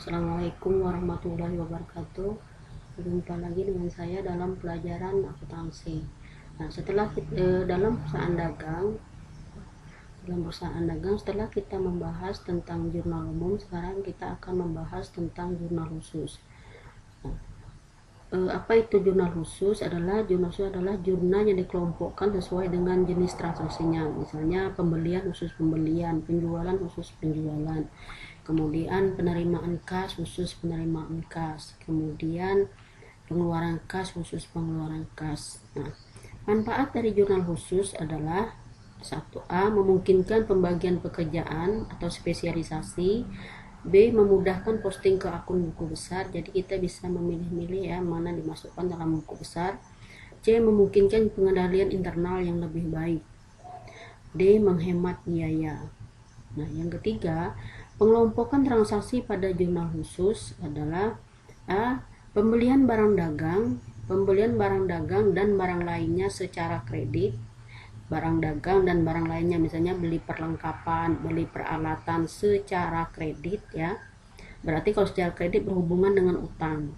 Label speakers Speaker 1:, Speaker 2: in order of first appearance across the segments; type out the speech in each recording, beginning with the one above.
Speaker 1: Assalamualaikum warahmatullahi wabarakatuh. Berjumpa lagi dengan saya dalam pelajaran akuntansi. Nah, dalam perusahaan dagang, setelah kita membahas tentang jurnal umum, sekarang kita akan membahas tentang jurnal khusus. Nah, apa itu jurnal khusus? Jurnal khusus adalah jurnal yang dikelompokkan sesuai dengan jenis transaksinya. Misalnya pembelian khusus pembelian, penjualan khusus penjualan, kemudian penerimaan kas khusus penerimaan kas, kemudian pengeluaran kas khusus pengeluaran kas. Nah, manfaat dari jurnal khusus adalah 1A. Memungkinkan pembagian pekerjaan atau spesialisasi. B. Memudahkan posting ke akun buku besar, jadi kita bisa memilih-milih ya mana dimasukkan dalam buku besar. C. Memungkinkan pengendalian internal yang lebih baik. D. Menghemat biaya. Nah, yang ketiga, pengelompokan transaksi pada jurnal khusus adalah A. Pembelian barang dagang dan barang lainnya secara kredit. Barang dagang dan barang lainnya, misalnya beli perlengkapan, beli peralatan secara kredit ya. Berarti kalau secara kredit berhubungan dengan utang.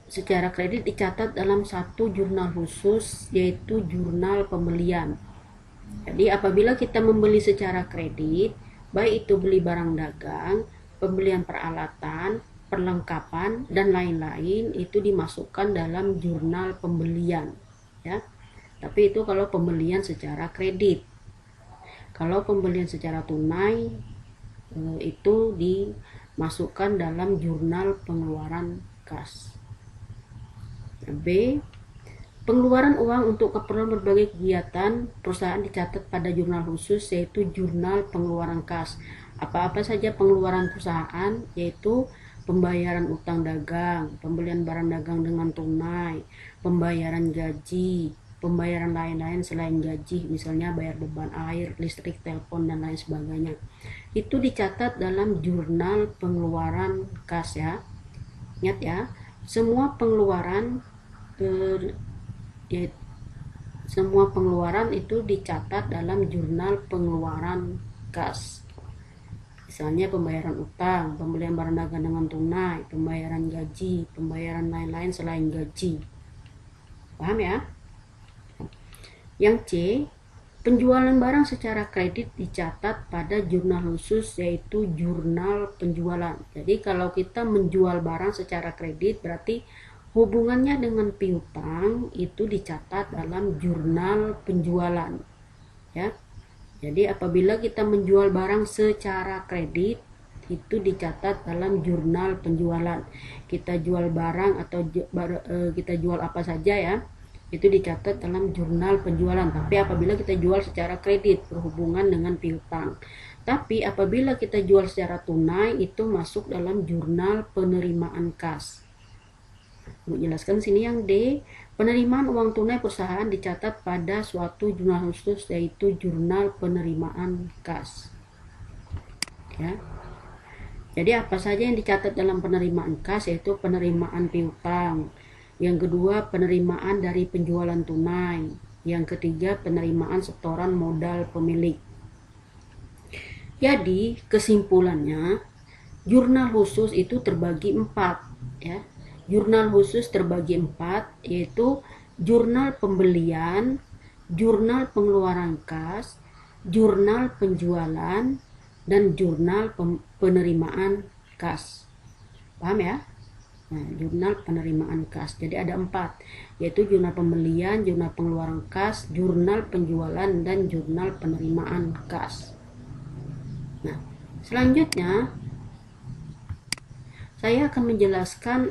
Speaker 1: Secara kredit dicatat dalam satu jurnal khusus, yaitu jurnal pembelian. Jadi apabila kita membeli secara kredit, baik itu beli barang dagang, pembelian peralatan, perlengkapan, dan lain-lain, itu dimasukkan dalam jurnal pembelian ya. Tapi itu kalau pembelian secara kredit. Kalau pembelian secara tunai, itu dimasukkan dalam jurnal pengeluaran kas. B. Pengeluaran uang untuk keperluan berbagai kegiatan perusahaan dicatat pada jurnal khusus, yaitu jurnal pengeluaran kas. Apa-apa saja pengeluaran perusahaan, yaitu pembayaran utang dagang, pembelian barang dagang dengan tunai, pembayaran gaji, pembayaran lain-lain selain gaji, misalnya bayar beban air, listrik, telepon, dan lain sebagainya. Itu dicatat dalam jurnal pengeluaran kas ya. Ingat ya, semua pengeluaran itu dicatat dalam jurnal pengeluaran kas. Misalnya pembayaran utang, pembelian barang dagang dengan tunai, pembayaran gaji, pembayaran lain-lain selain gaji. Paham ya? Yang C, penjualan barang secara kredit dicatat pada jurnal khusus, yaitu jurnal penjualan. Jadi kalau kita menjual barang secara kredit, berarti hubungannya dengan piutang itu dicatat dalam jurnal penjualan ya. Jadi apabila kita menjual barang secara kredit, itu dicatat dalam jurnal penjualan. Kita jual barang atau kita jual apa saja ya, itu dicatat dalam jurnal penjualan. Tapi apabila kita jual secara kredit berhubungan dengan piutang. Tapi apabila kita jual secara tunai, itu masuk dalam jurnal penerimaan kas. Untuk jelaskan sini yang D, penerimaan uang tunai perusahaan dicatat pada suatu jurnal khusus, yaitu jurnal penerimaan kas. Ya. Jadi apa saja yang dicatat dalam penerimaan kas, yaitu penerimaan piutang. Yang kedua, penerimaan dari penjualan tunai. Yang ketiga, penerimaan setoran modal pemilik. Jadi kesimpulannya, jurnal khusus itu terbagi 4 ya. Jurnal khusus terbagi 4, yaitu jurnal pembelian, jurnal pengeluaran kas, jurnal penjualan, dan jurnal penerimaan kas. Paham ya? Nah, jurnal penerimaan kas. Jadi ada 4, yaitu jurnal pembelian, jurnal pengeluaran kas, jurnal penjualan, dan jurnal penerimaan kas. Nah, selanjutnya saya akan menjelaskan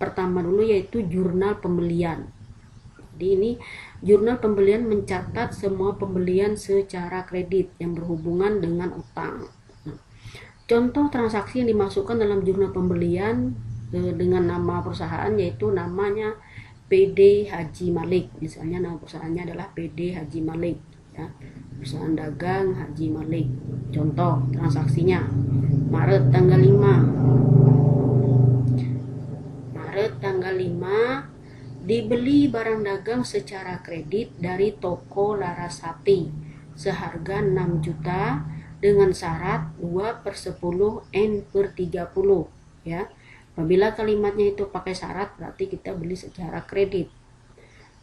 Speaker 1: pertama dulu, yaitu jurnal pembelian. Jadi ini jurnal pembelian mencatat semua pembelian secara kredit yang berhubungan dengan utang. Nah, contoh transaksi yang dimasukkan dalam jurnal pembelian dengan nama perusahaan, yaitu namanya PD Haji Malik. Misalnya nama perusahaannya adalah PD Haji Malik ya. Perusahaan dagang Haji Malik. Contoh transaksinya Maret tanggal 5 dibeli barang dagang secara kredit dari toko Larasati seharga 6 juta dengan syarat 2/10 N/30 ya. Apabila kalimatnya itu pakai syarat berarti kita beli secara kredit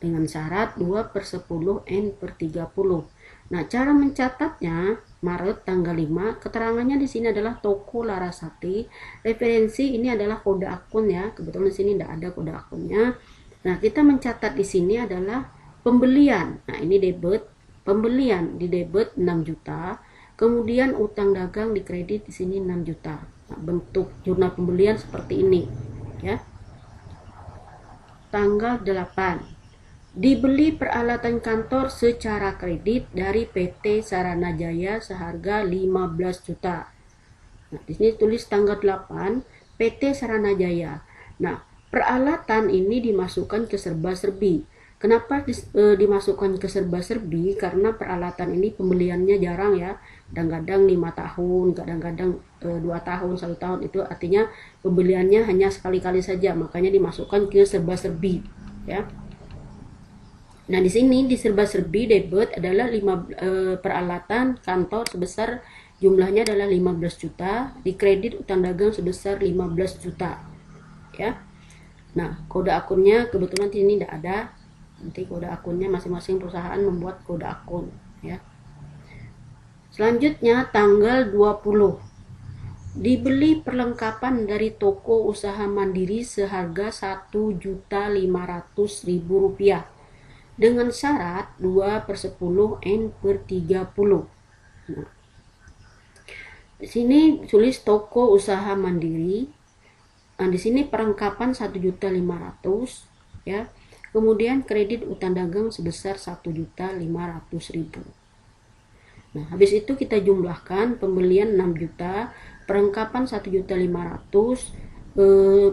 Speaker 1: dengan syarat 2/10 N/30. Nah, cara mencatatnya Maret tanggal 5, keterangannya di sini adalah toko Larasati. Referensi ini adalah kode akun ya. Kebetulan di sini tidak ada kode akunnya. Nah, kita mencatat di sini adalah pembelian. Nah, ini debit, pembelian di debit 6 juta. Kemudian utang dagang di kredit di sini 6 juta. Nah, bentuk jurnal pembelian seperti ini ya. Tanggal 8. Dibeli peralatan kantor secara kredit dari PT Sarana Jaya seharga 15 juta. Nah, di sini tulis tanggal 8 PT Sarana Jaya. Nah, peralatan ini dimasukkan ke serba-serbi. Kenapa dimasukkan ke serba-serbi? Karena peralatan ini pembeliannya jarang ya. Kadang-kadang 5 tahun, kadang-kadang 2 tahun, 1 tahun. Itu artinya pembeliannya hanya sekali-kali saja. Makanya dimasukkan ke serba-serbi ya. Nah, di sini di serba-serbi debit adalah peralatan kantor sebesar jumlahnya adalah 15 juta, di kredit utang dagang sebesar 15 juta. Ya. Nah, kode akunnya kebetulan di sini tidak ada. Nanti kode akunnya masing-masing perusahaan membuat kode akun, ya. Selanjutnya tanggal 20. Dibeli perlengkapan dari toko usaha mandiri seharga Rp1.500.000 dengan syarat 2/10 N/30. Nah, di sini tulis toko usaha mandiri. Nah, di sini perlengkapan 1.500.000 ya. Kemudian kredit utang dagang sebesar 1.500.000. Nah, habis itu kita jumlahkan pembelian 6 juta, perlengkapan 1.500.000,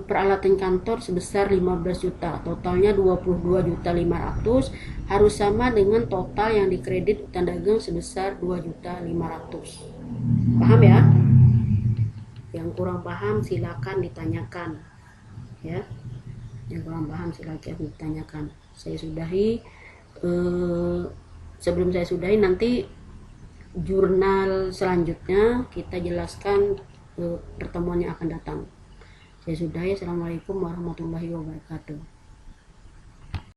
Speaker 1: peralatan kantor sebesar 15 juta, totalnya 22.500.000 harus sama dengan total yang dikredit utang dagang sebesar 2.500.000. Paham ya? Yang kurang paham silakan ditanyakan ya. Yang kurang paham silakan ditanyakan. Saya sudahi. Sebelum saya sudahi, nanti jurnal selanjutnya kita jelaskan pertemuan yang akan datang. Saya sudahi. Assalamualaikum warahmatullahi wabarakatuh.